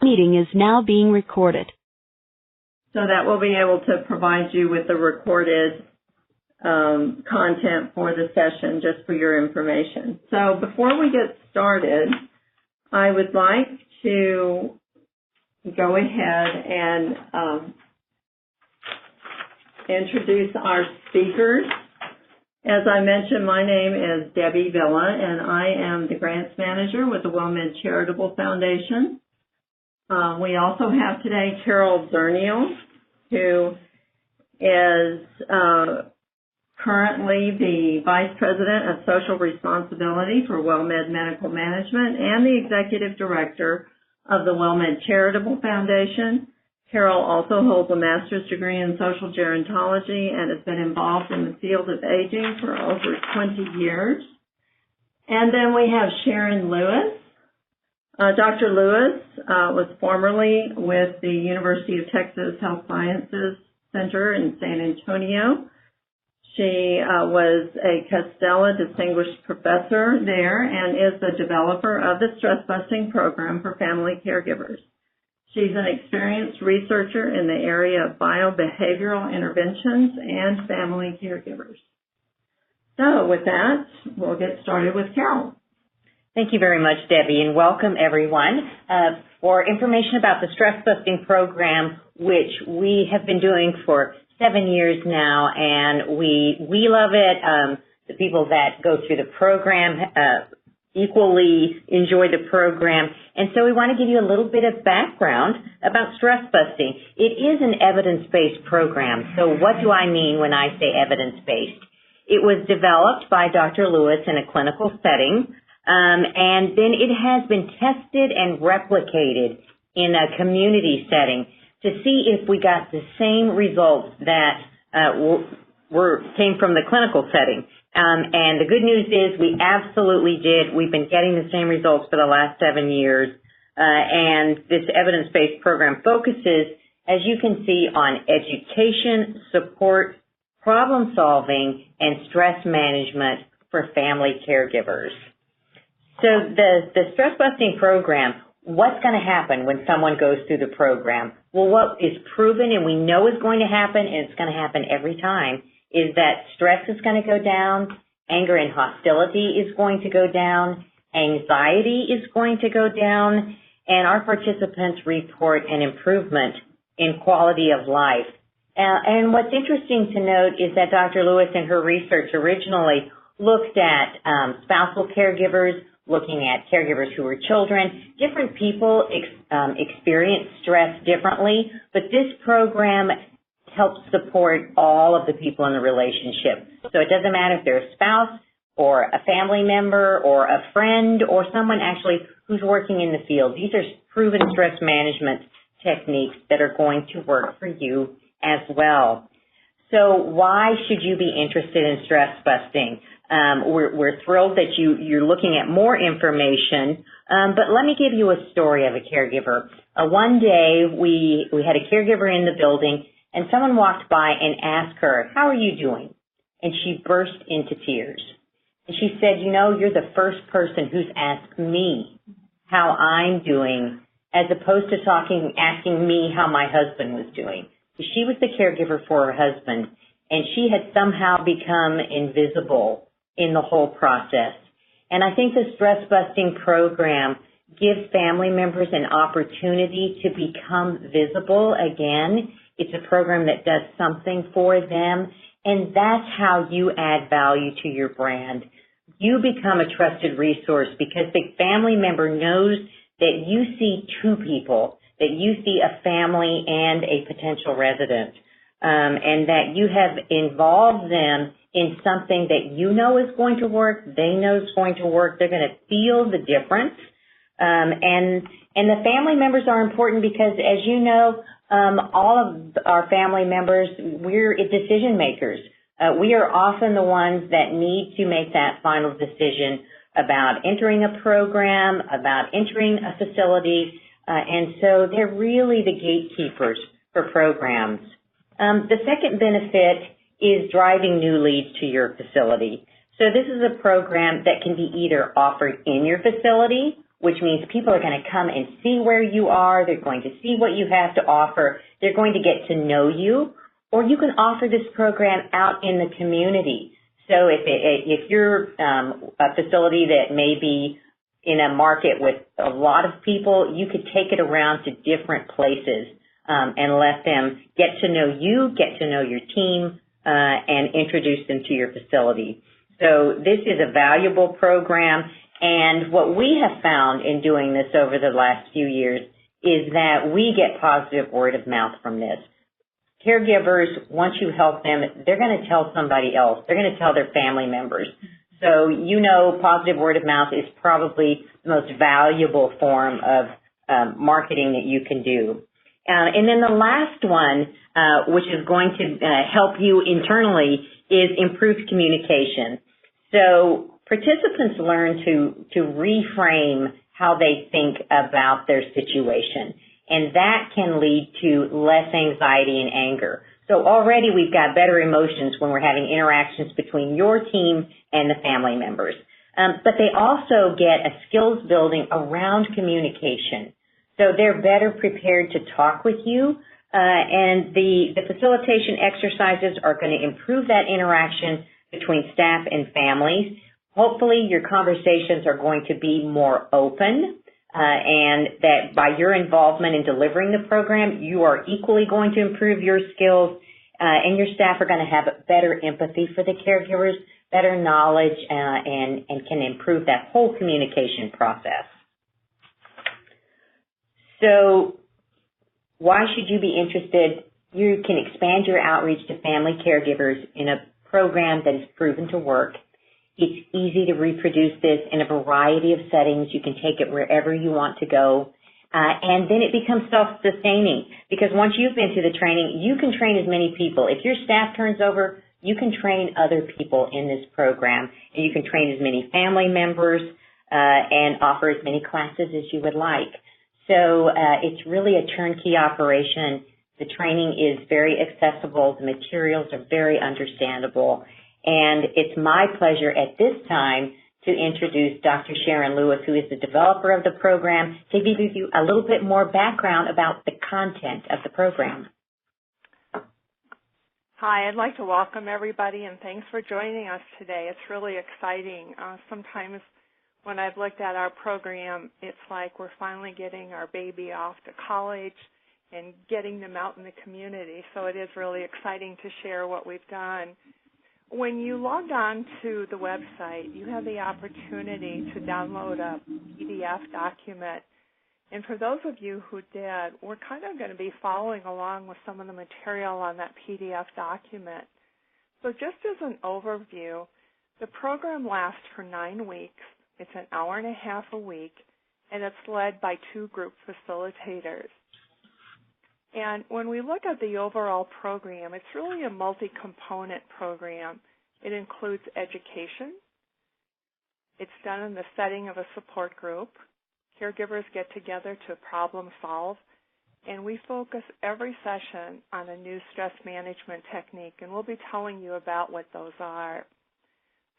meeting is now being recorded. So that we'll be able to provide you with the recorded content for the session just for your information. So before we get started, I would like to go ahead and introduce our speakers. As I mentioned, my name is Debbie Villa, and I am the Grants Manager with the WellMed Charitable Foundation. We also have today Carol Zernial, who is currently the Vice President of Social Responsibility for WellMed Medical Management and the Executive Director of the WellMed Charitable Foundation. Carol also holds a master's degree in social gerontology and has been involved in the field of aging for over 20 years. And then we have Sharon Lewis. Dr. Lewis was formerly with the University of Texas Health Sciences Center in San Antonio. She was a Costella Distinguished Professor there and is the developer of the Stress Busting Program for family caregivers. She's an experienced researcher in the area of biobehavioral interventions and family caregivers. So with that, we'll get started with Carol. Thank you very much, Debbie, and welcome everyone. For information about the Stress Busting Program, which we have been doing for 7 years now, and we love it. The people that go through the program equally enjoy the program, and so we want to give you a little bit of background about stress busting. It is an evidence-based program, so what do I mean when I say evidence-based? It was developed by Dr. Lewis in a clinical setting, and then it has been tested and replicated in a community setting to see if we got the same results that came from the clinical setting. And the good news is we absolutely did. We've been getting the same results for the last 7 years. And this evidence-based program focuses, as you can see, on education, support, problem solving, and stress management for family caregivers. So the stress busting program, what's going to happen when someone goes through the program? Well, what is proven and we know is going to happen, and it's going to happen every time, is that stress is going to go down, anger and hostility is going to go down, anxiety is going to go down, and our participants report an improvement in quality of life. And what's interesting to note is that Dr. Lewis in her research originally looked at spousal caregivers, looking at caregivers who were children. Different people experience stress differently, but this program helps support all of the people in the relationship. So it doesn't matter if they're a spouse or a family member or a friend or someone actually who's working in the field. These are proven stress management techniques that are going to work for you as well. So why should you be interested in stress busting? We're thrilled that you're looking at more information, but let me give you a story of a caregiver. One day we had a caregiver in the building, and someone walked by and asked her, "How are you doing?" And she burst into tears. And she said, "You know, you're the first person who's asked me how I'm doing, as opposed to asking me how my husband was doing." She was the caregiver for her husband, and she had somehow become invisible in the whole process. And I think the stress busting program gives family members an opportunity to become visible again. It's a program that does something for them, and that's how you add value to your brand. You become a trusted resource because the family member knows that you see two people, that you see a family and a potential resident, and that you have involved them in something that you know is going to work, they know is going to work, they're going to feel the difference. And the family members are important because, as you know, all of our family members, we're decision makers. We are often the ones that need to make that final decision about entering a program, about entering a facility, and so they're really the gatekeepers for programs. The second benefit is driving new leads to your facility. So this is a program that can be either offered in your facility which means people are going to come and see where you are. They're going to see what you have to offer. They're going to get to know you, or you can offer this program out in the community. So if you're a facility that may be in a market with a lot of people, you could take it around to different places and let them get to know you, get to know your team, and introduce them to your facility. So this is a valuable program, and what we have found in doing this over the last few years is that we get positive word of mouth from this. Caregivers, once you help them, they're going to tell somebody else. They're going to tell their family members. So you know positive word of mouth is probably the most valuable form of marketing that you can do. And then the last one, which is going to help you internally, is improved communication. So participants learn to reframe how they think about their situation, and that can lead to less anxiety and anger. So already we've got better emotions when we're having interactions between your team and the family members. But they also get a skills building around communication. So they're better prepared to talk with you, and the facilitation exercises are going to improve that interaction between staff and families. Hopefully your conversations are going to be more open, and that by your involvement in delivering the program, you are equally going to improve your skills, and your staff are going to have better empathy for the caregivers, better knowledge, and can improve that whole communication process. So why should you be interested? You can expand your outreach to family caregivers in a program that is proven to work. It's easy to reproduce this in a variety of settings. You can take it wherever you want to go. And then it becomes self-sustaining, because once you've been through the training, you can train as many people. If your staff turns over, you can train other people in this program, and you can train as many family members and offer as many classes as you would like. So it's really a turnkey operation. The training is very accessible. The materials are very understandable. And it's my pleasure at this time to introduce Dr. Sharon Lewis, who is the developer of the program, to give you a little bit more background about the content of the program. Hi, I'd like to welcome everybody, and thanks for joining us today. It's really exciting. Sometimes when I've looked at our program, it's like we're finally getting our baby off to college and getting them out in the community. So it is really exciting to share what we've done. When you log on to the website, you have the opportunity to download a PDF document. And for those of you who did, we're kind of going to be following along with some of the material on that PDF document. So just as an overview, the program lasts for 9 weeks. It's an hour and a half a week, and it's led by 2 group facilitators. And when we look at the overall program, it's really a multi-component program. It includes education. It's done in the setting of a support group. Caregivers get together to problem solve, and we focus every session on a new stress management technique, and we'll be telling you about what those are.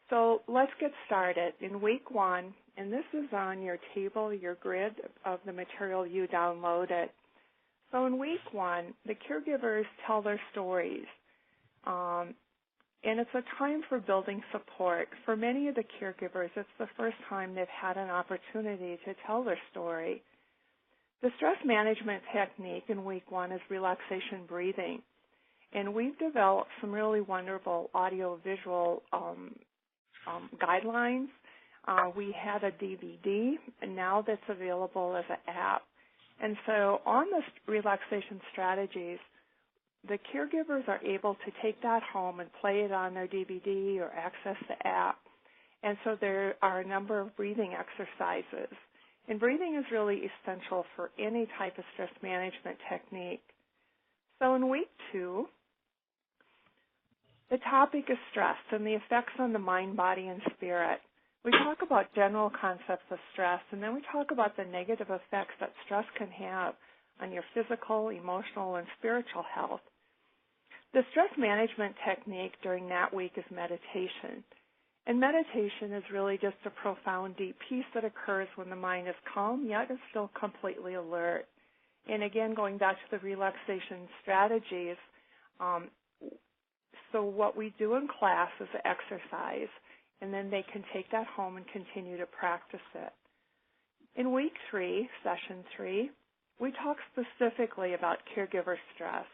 So let's get started. In week 1, and this is on your table, your grid of the material you downloaded. So in week 1, the caregivers tell their stories, and it's a time for building support. For many of the caregivers, it's the first time they've had an opportunity to tell their story. The stress management technique in week 1 is relaxation breathing, and we've developed some really wonderful audio-visual guidelines. We had a DVD, and now that's available as an app. And so on the relaxation strategies, the caregivers are able to take that home and play it on their DVD or access the app. And so there are a number of breathing exercises. And breathing is really essential for any type of stress management technique. So in week 2, the topic is stress and the effects on the mind, body, and spirit. We talk about general concepts of stress, and then we talk about the negative effects that stress can have on your physical, emotional, and spiritual health. The stress management technique during that week is meditation. And meditation is really just a profound, deep peace that occurs when the mind is calm, yet is still completely alert. And again, going back to the relaxation strategies, so what we do in class is an exercise, and then they can take that home and continue to practice it. In week 3, session 3, we talk specifically about caregiver stress.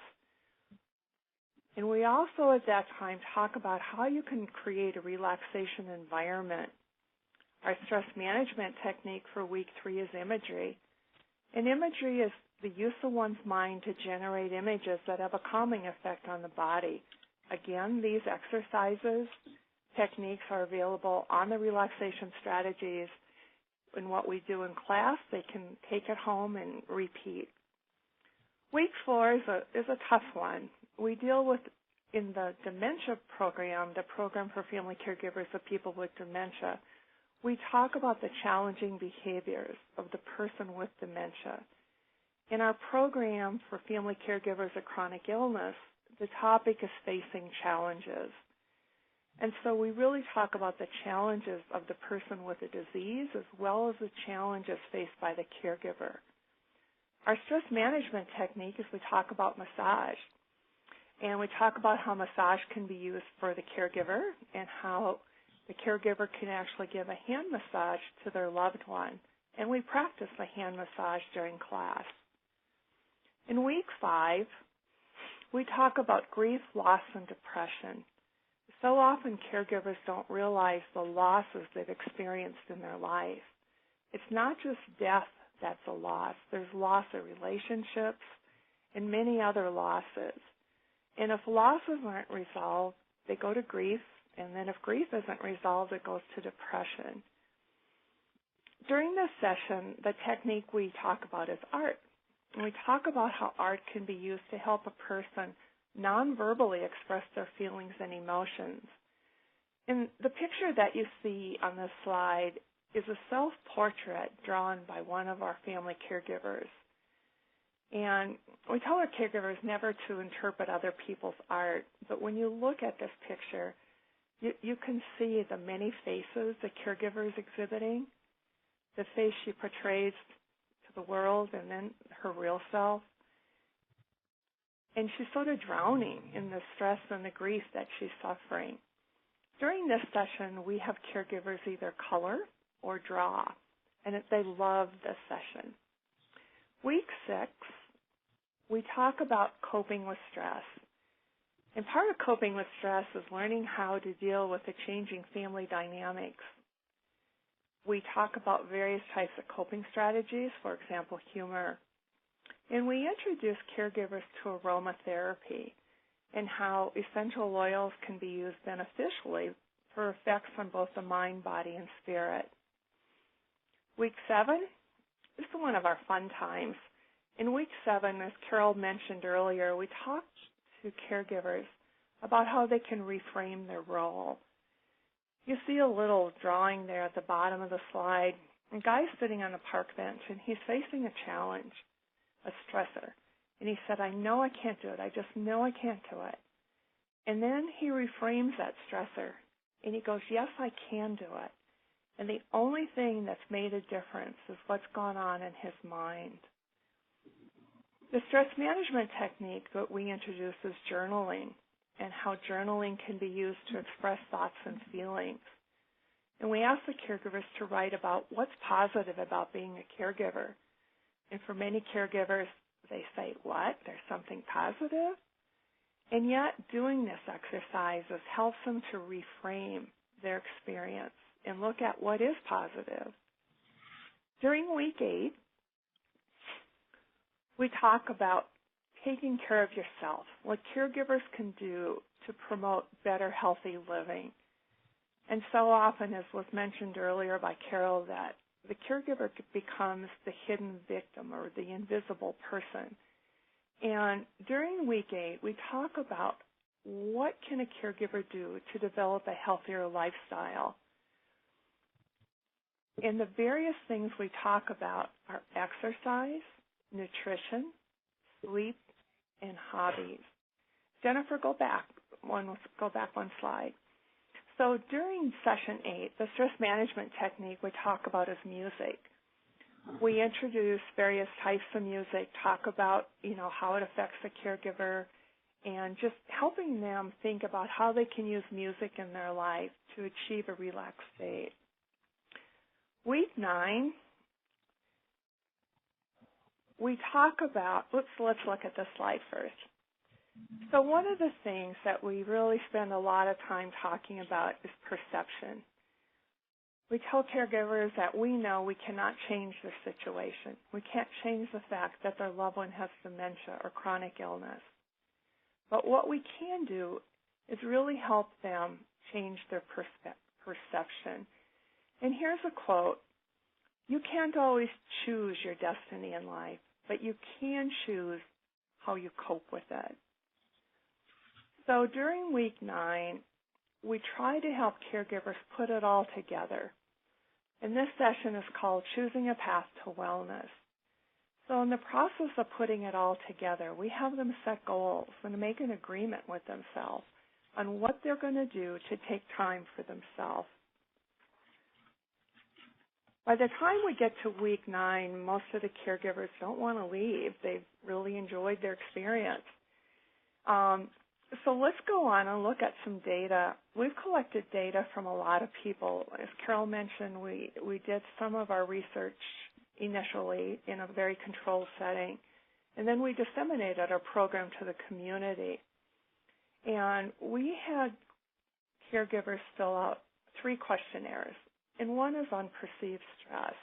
And we also at that time talk about how you can create a relaxation environment. Our stress management technique for week 3 is imagery. And imagery is the use of one's mind to generate images that have a calming effect on the body. Again, these exercises, techniques are available on the relaxation strategies. In what we do in class, they can take it home and repeat. Week 4 is a tough one. We deal with, in the dementia program, the program for family caregivers of people with dementia, we talk about the challenging behaviors of the person with dementia. In our program for family caregivers of chronic illness, the topic is facing challenges. And so we really talk about the challenges of the person with a disease as well as the challenges faced by the caregiver. Our stress management technique is we talk about massage. And we talk about how massage can be used for the caregiver and how the caregiver can actually give a hand massage to their loved one. And we practice the hand massage during class. In week 5, we talk about grief, loss, and depression. So often caregivers don't realize the losses they've experienced in their life. It's not just death that's a loss. There's loss of relationships and many other losses. And if losses aren't resolved, they go to grief, and then if grief isn't resolved, it goes to depression. During this session, the technique we talk about is art. And we talk about how art can be used to help a person non-verbally express their feelings and emotions. And the picture that you see on this slide is a self-portrait drawn by one of our family caregivers. And we tell our caregivers never to interpret other people's art, but when you look at this picture, you can see the many faces the caregiver is exhibiting, the face she portrays to the world, and then her real self. And she's sort of drowning in the stress and the grief that she's suffering. During this session, we have caregivers either color or draw, and they love this session. Week 6, we talk about coping with stress. And part of coping with stress is learning how to deal with the changing family dynamics. We talk about various types of coping strategies, for example, humor. And we introduce caregivers to aromatherapy and how essential oils can be used beneficially for effects on both the mind, body, and spirit. Week 7 is one of our fun times. In week 7, as Carol mentioned earlier, we talked to caregivers about how they can reframe their role. You see a little drawing there at the bottom of the slide. A guy's sitting on a park bench, and he's facing a challenge, a stressor. And he said, I know I can't do it. I just know I can't do it. And then he reframes that stressor, and he goes, yes, I can do it. And the only thing that's made a difference is what's gone on in his mind. The stress management technique that we introduce is journaling, and how journaling can be used to express thoughts and feelings. And we ask the caregivers to write about what's positive about being a caregiver. And for many caregivers, they say, what? There's something positive? And yet doing this exercise helps them to reframe their experience and look at what is positive. During week 8, we talk about taking care of yourself, what caregivers can do to promote better, healthy living. And so often, as was mentioned earlier by Carol, that the caregiver becomes the hidden victim or the invisible person. And during week 8, we talk about what can a caregiver do to develop a healthier lifestyle. And the various things we talk about are exercise, nutrition, sleep, and hobbies. Jennifer, go back one slide. So during session 8, the stress management technique we talk about is music. We introduce various types of music, talk about, how it affects the caregiver, and just helping them think about how they can use music in their life to achieve a relaxed state. Week 9, we talk about, let's look at this slide first. So one of the things that we really spend a lot of time talking about is perception. We tell caregivers that we know we cannot change their situation. We can't change the fact that their loved one has dementia or chronic illness. But what we can do is really help them change their perception. And here's a quote: "You can't always choose your destiny in life, but you can choose how you cope with it." So during week 9, we try to help caregivers put it all together. And this session is called Choosing a Path to Wellness. So in the process of putting it all together, we have them set goals and make an agreement with themselves on what they're going to do to take time for themselves. By the time we get to week 9, most of the caregivers don't want to leave. They've really enjoyed their experience. So let's go on and look at some data. We've collected data from a lot of people. As Carol mentioned, we did some of our research initially in a very controlled setting, and then we disseminated our program to the community. And we had caregivers fill out 3 questionnaires, and one is on perceived stress.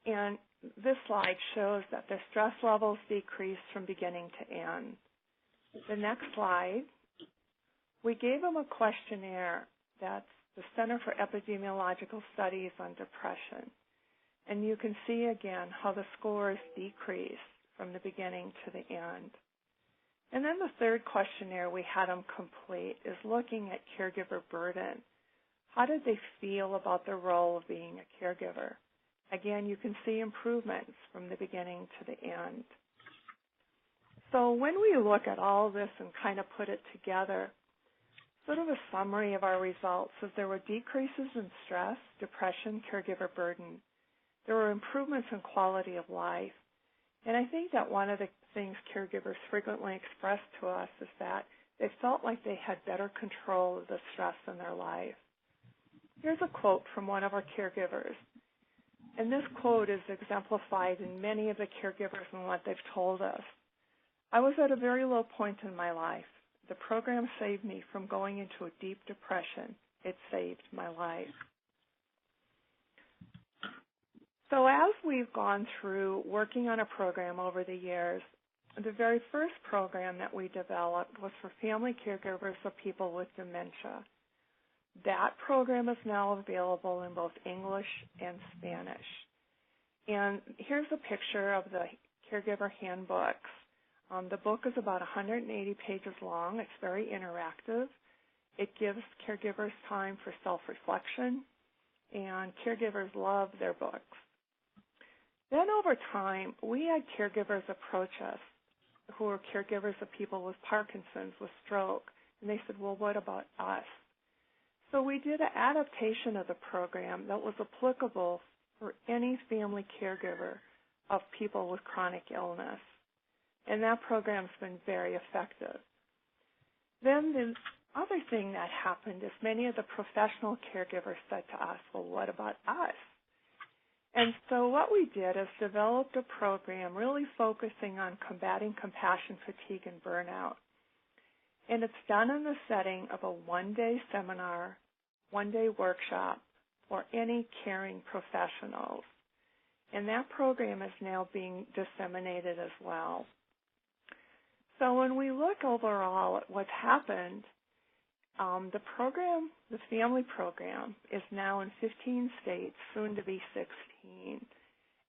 And this slide shows that their stress levels decreased from beginning to end. The next slide, we gave them a questionnaire that's the Center for Epidemiological Studies on Depression. And you can see again how the scores decrease from the beginning to the end. And then the third questionnaire we had them complete is looking at caregiver burden. How did they feel about the role of being a caregiver? Again, you can see improvements from the beginning to the end. So when we look at all this and kind of put it together, sort of a summary of our results is there were decreases in stress, depression, caregiver burden. There were improvements in quality of life. And I think that one of the things caregivers frequently express to us is that they felt like they had better control of the stress in their life. Here's a quote from one of our caregivers. And this quote is exemplified in many of the caregivers and what they've told us. "I was at a very low point in my life. The program saved me from going into a deep depression. It saved my life." So as we've gone through working on a program over the years, the very first program that we developed was for family caregivers of people with dementia. That program is now available in both English and Spanish. And here's a picture of the caregiver handbooks. The book is about 180 pages long. It's very interactive. It gives caregivers time for self-reflection, and caregivers love their books. Then over time, we had caregivers approach us who were caregivers of people with Parkinson's, with stroke, and they said, "Well, what about us?" So we did an adaptation of the program that was applicable for any family caregiver of people with chronic illness. And that program's been very effective. Then the other thing that happened is many of the professional caregivers said to us, "Well, what about us?" And so what we did is developed a program really focusing on combating compassion fatigue and burnout. And it's done in the setting of a one-day seminar, one-day workshop for any caring professionals. And that program is now being disseminated as well. So when we look overall at what's happened, the program, the family program, is now in 15 states, soon to be 16.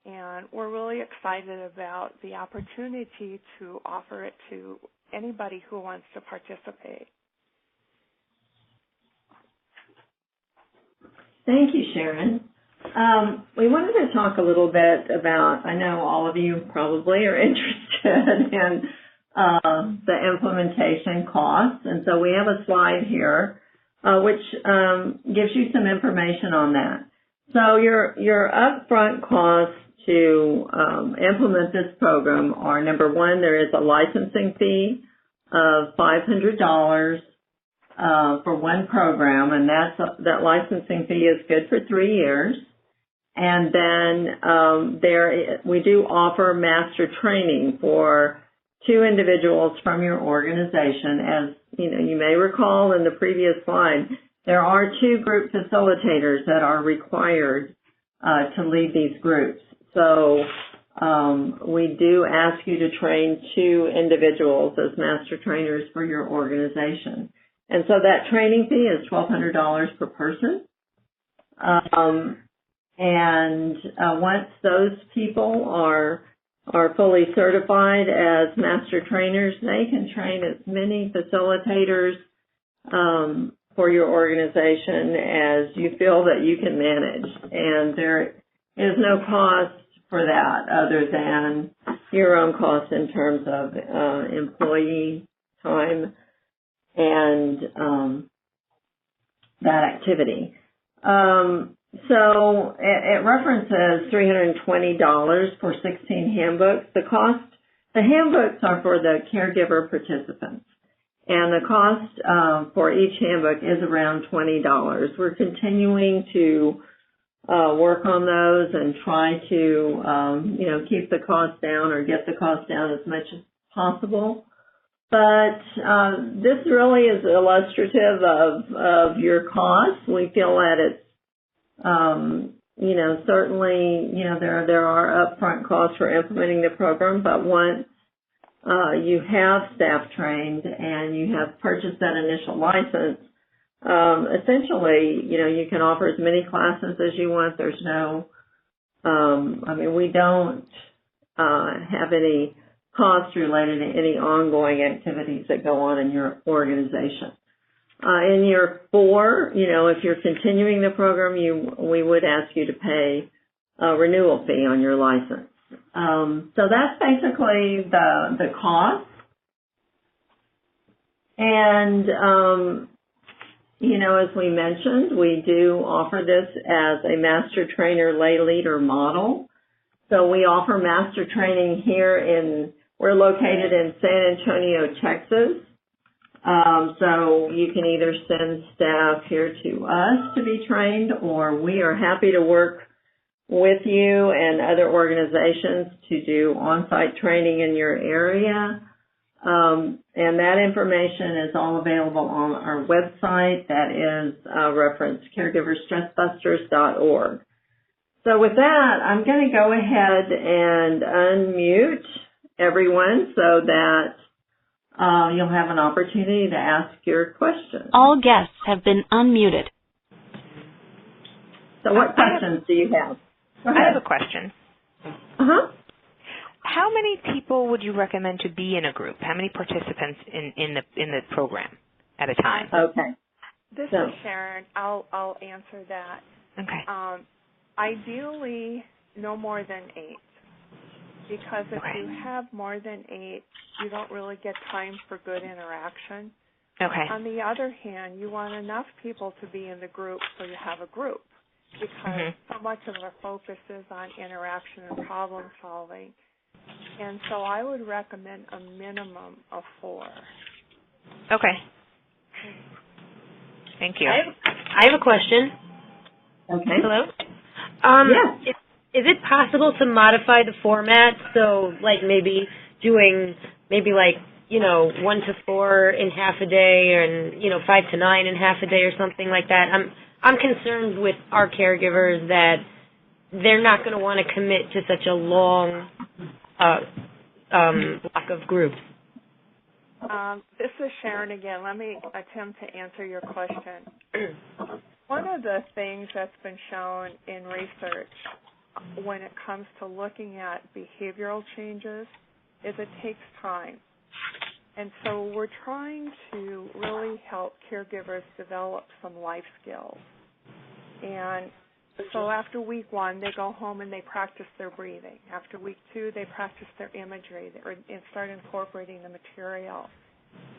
And we're really excited about the opportunity to offer it to anybody who wants to participate. Thank you, Sharon. We wanted to talk a little bit about, I know all of you probably are interested in the implementation costs, and so we have a slide here which gives you some information on that. So your upfront costs to implement this program are, number one, there is a licensing fee of $500 for one program, and that licensing fee is good for 3 years. And then we do offer master training for 2 individuals from your organization. As you may recall in the previous slide, there are 2 group facilitators that are required to lead these groups. So we do ask you to train 2 individuals as master trainers for your organization. And so that training fee is $1,200 per person. And once those people are fully certified as master trainers, they can train as many facilitators for your organization as you feel that you can manage. And there is no cost for that other than your own cost in terms of employee time and that activity. So it references $320 for 16 handbooks. The handbooks are for the caregiver participants, and the cost for each handbook is around $20. We're continuing to work on those and try to keep the cost down or get the cost down as much as possible. But this really is illustrative of your costs. We feel that it's certainly, there are upfront costs for implementing the program, but once you have staff trained and you have purchased that initial license, essentially, you can offer as many classes as you want. There's no, we don't have any costs related to any ongoing activities that go on in your organization. In year 4, if you're continuing the program, we would ask you to pay a renewal fee on your license. So that's basically the cost. And, as we mentioned, we do offer this as a master trainer lay leader model. So we offer master training here we're located in San Antonio, Texas. So you can either send staff here to us to be trained, or we are happy to work with you and other organizations to do on-site training in your area. And that information is all available on our website. That is referenced caregiverstressbusters.org. So with that, I'm going to go ahead and unmute everyone so that you'll have an opportunity to ask your questions. All guests have been unmuted. So what questions do you have? I have a question. Uh-huh. How many people would you recommend to be in a group? How many participants in the program at a time? Okay. This is Sharon. I'll answer that. Okay. Ideally, no more than 8. Because if you have more than 8, you don't really get time for good interaction. Okay. On the other hand, you want enough people to be in the group so you have a group, because so much of our focus is on interaction and problem solving. And so I would recommend a minimum of 4. Okay. Thank you. I have a question. Okay. Hello? Yes. Is it possible to modify the format, so maybe doing 1 to 4 in half a day, and 5 to 9 in half a day, or something like that? I'm concerned with our caregivers that they're not going to want to commit to such a long block of groups. This is Sharon again. Let me attempt to answer your question. One of the things that's been shown in research when it comes to looking at behavioral changes is it takes time. And so we're trying to really help caregivers develop some life skills. And so after week 1, they go home and they practice their breathing. After week 2, they practice their imagery and start incorporating the material.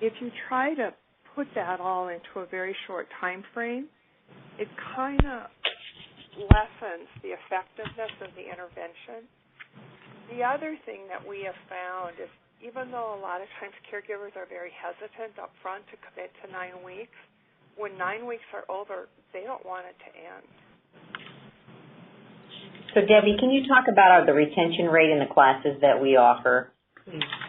If you try to put that all into a very short time frame, it kind of lessens the effectiveness of the intervention. The other thing that we have found is even though a lot of times caregivers are very hesitant up front to commit to 9 weeks, when 9 weeks are over, they don't want it to end. So, Debbie, can you talk about the retention rate in the classes that we offer?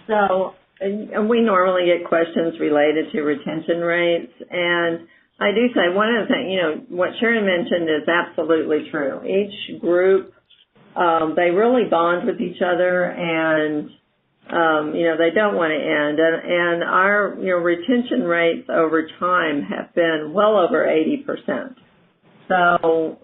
So, and we normally get questions related to retention rates, and I do say one of the things, what Sharon mentioned is absolutely true. Each group, they really bond with each other, and they don't want to end. And our, retention rates over time have been well over 80%. So,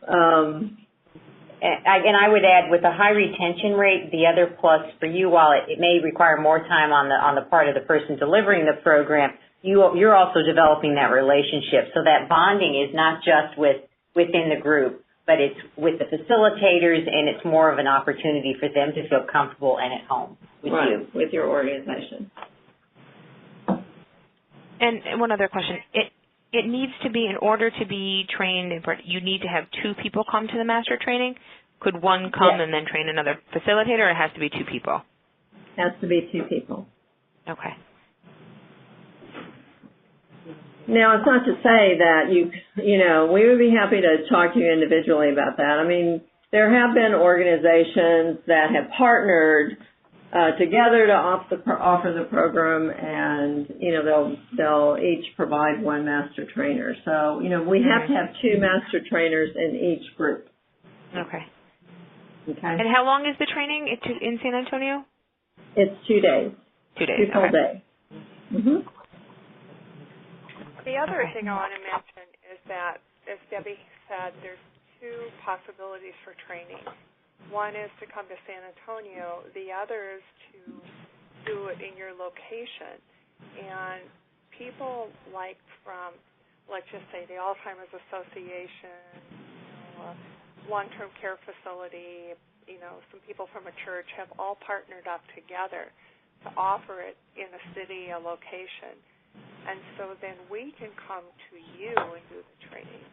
and I would add, with a high retention rate, the other plus for you, while it may require more time on the part of the person delivering the program, you're also developing that relationship. So that bonding is not just within the group, but it's with the facilitators, and it's more of an opportunity for them to feel comfortable and at home with you. With your organization. And one other question. It needs to be, in order to be trained, you need to have 2 people come to the master training? Could one come and then train another facilitator, or it has to be 2 people? It has to be 2 people. Okay. Now, it's not to say that we would be happy to talk to you individually about that. I mean, there have been organizations that have partnered together to offer the program, and they'll each provide 1 master trainer. So we have to have 2 master trainers in each group. Okay. Okay. And how long is the training in San Antonio? It's 2 days. 2 days. 2 full days. Mm-hmm. The other thing I want to mention is that, as Debbie said, there's 2 possibilities for training. One is to come to San Antonio. The other is to do it in your location. And people like from, let's just say, the Alzheimer's Association, long-term care facility, some people from a church have all partnered up together to offer it in a city, a location. And so then we can come to you and do the training.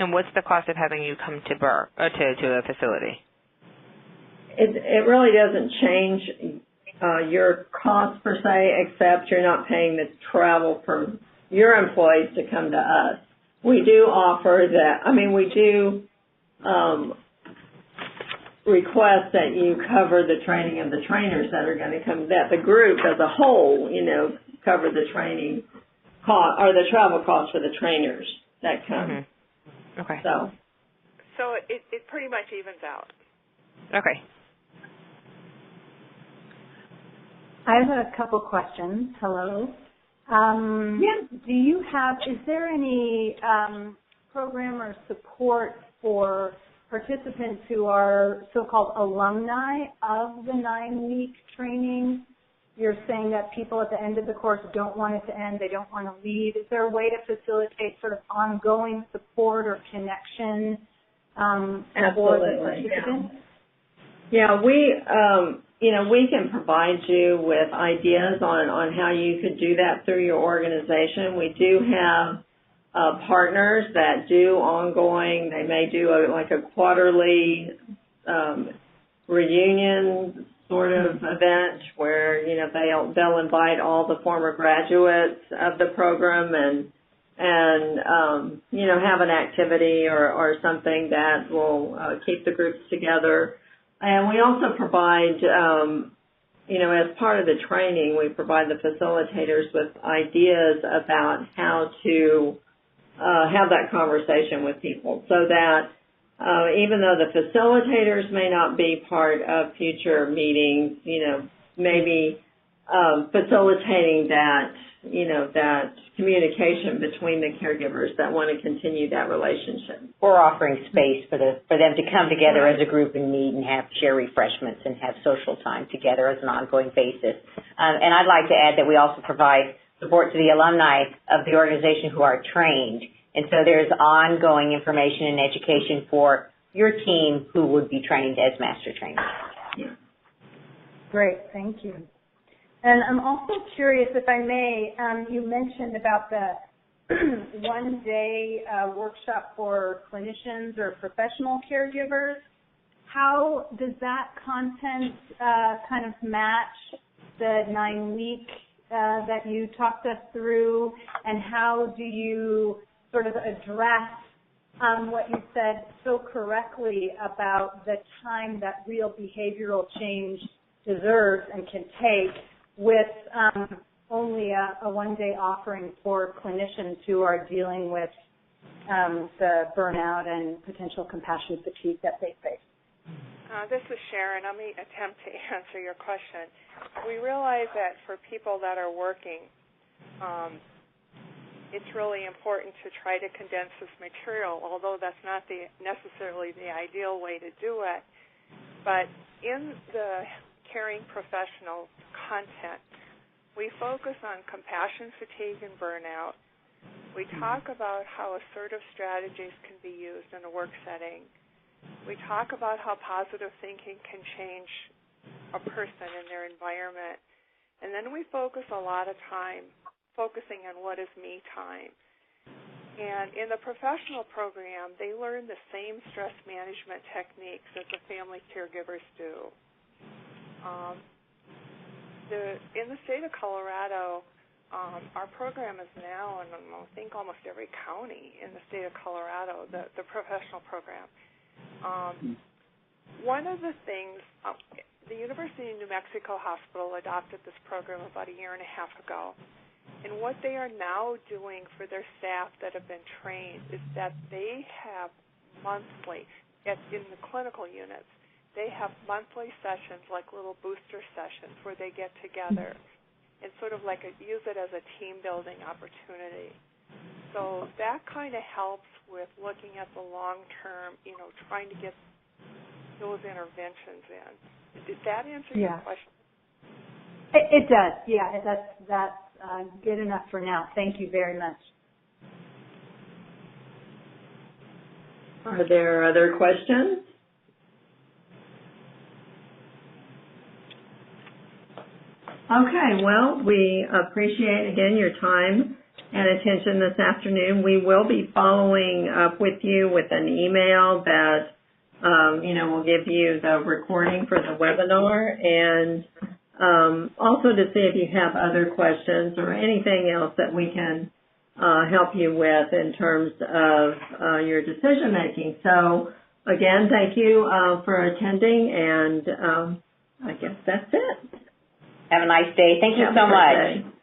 And what's the cost of having you come to to a facility? It really doesn't change your cost per se, except you're not paying the travel for your employees to come to us. We do offer that. I mean, we do request that you cover the training of the trainers that are going to come, that the group as a whole, cover the training cost or the travel costs for the trainers that come. Mm-hmm. Okay. So it pretty much evens out. Okay. I have a couple questions. Hello. Is there any program or support for participants who are so-called alumni of the 9-week training? You're saying that people at the end of the course don't want it to end, they don't want to leave. Is there a way to facilitate sort of ongoing support or connection for the participants? Yeah, we can provide you with ideas on how you could do that through your organization. We do have partners that do ongoing. They may do a quarterly reunion sort of event where they'll invite all the former graduates of the program and have an activity or something that will keep the groups together. And we also provide, as part of the training, we provide the facilitators with ideas about how to have that conversation with people, so that even though the facilitators may not be part of future meetings, maybe facilitating that communication between the caregivers that want to continue that relationship. Or offering space for them to come together as a group and meet and share refreshments and have social time together as an ongoing basis. And I'd like to add that we also provide support to the alumni of the organization who are trained. And so there's ongoing information and education for your team who would be trained as master trainers. Yeah. Great, thank you. And I'm also curious, if I may, you mentioned about the one-day workshop for clinicians or professional caregivers. How does that content kind of match the 9-week that you talked us through, and how do you sort of address what you said so correctly about the time that real behavioral change deserves and can take with only a one-day offering for clinicians who are dealing with the burnout and potential compassion fatigue that they face? This is Sharon. Let me attempt to answer your question. We realize that for people that are working, it's really important to try to condense this material, although that's not necessarily the ideal way to do it. But in the caring professional content, we focus on compassion fatigue and burnout. We talk about how assertive strategies can be used in a work setting. We talk about how positive thinking can change a person in their environment. And then we focus a lot of time focusing on what is me time. And in the professional program, they learn the same stress management techniques that the family caregivers do. In the state of Colorado, our program is now in, I think, almost every county in the state of Colorado, the professional program. One of the things, the University of New Mexico Hospital adopted this program about a year and a half ago. And what they are now doing for their staff that have been trained is that they have monthly, in the clinical units, they have monthly sessions, like little booster sessions, where they get together and sort of like use it as a team-building opportunity. So that kind of helps with looking at the long-term, trying to get those interventions in. Did that answer your question? It does, yeah. That's good enough for now. Thank you very much. Are there other questions? Okay, well, we appreciate, again, your time and attention this afternoon. We will be following up with you with an email that, will give you the recording for the webinar, and also to see if you have other questions or anything else that we can help you with in terms of your decision making. So, again, thank you for attending, and I guess that's it. Have a nice day. Thank you so much.